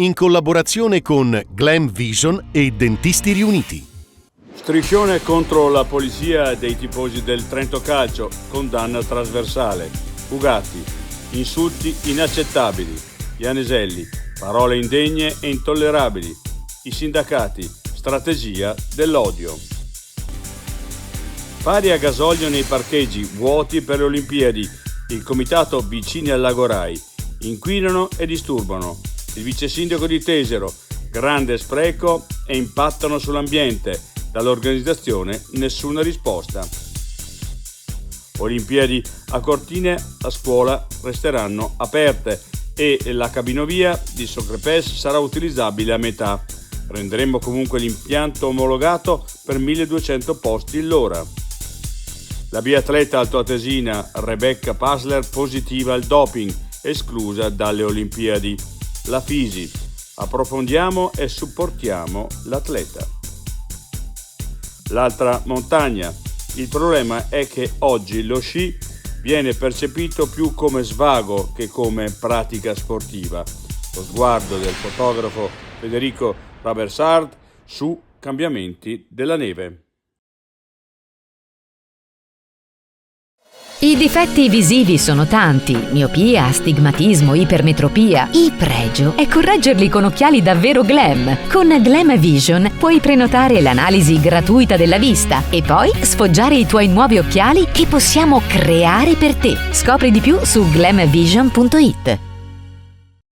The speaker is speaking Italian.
in collaborazione con Glam Vision e Dentisti Riuniti. Striscione contro la polizia dei tifosi del Trento Calcio, condanna trasversale. Fugatti, insulti inaccettabili. Ianeselli, parole indegne e intollerabili. I sindacati, strategia dell'odio. Pari a gasolio nei parcheggi, vuoti per le Olimpiadi. Il comitato vicini al Lago Rai. Inquinano e disturbano. Il vice sindaco di Tesero, grande spreco e impattano sull'ambiente. Dall'organizzazione nessuna risposta. Olimpiadi a Cortine, a scuola resteranno aperte e la cabinovia di Socrepes sarà utilizzabile a metà. Renderemo comunque l'impianto omologato per 1200 posti l'ora. La biatleta altoatesina Rebecca Pasler positiva al doping, esclusa dalle Olimpiadi. La Fisi, approfondiamo e supportiamo l'atleta. L'altra montagna. Il problema è che oggi lo sci viene percepito più come svago che come pratica sportiva. Lo sguardo del fotografo Federico Rabersard su cambiamenti della neve. I difetti visivi sono tanti: miopia, astigmatismo, ipermetropia. Il pregio è correggerli con occhiali davvero glam. Con Glam Vision puoi prenotare l'analisi gratuita della vista e poi sfoggiare i tuoi nuovi occhiali che possiamo creare per te. Scopri di più su glamvision.it.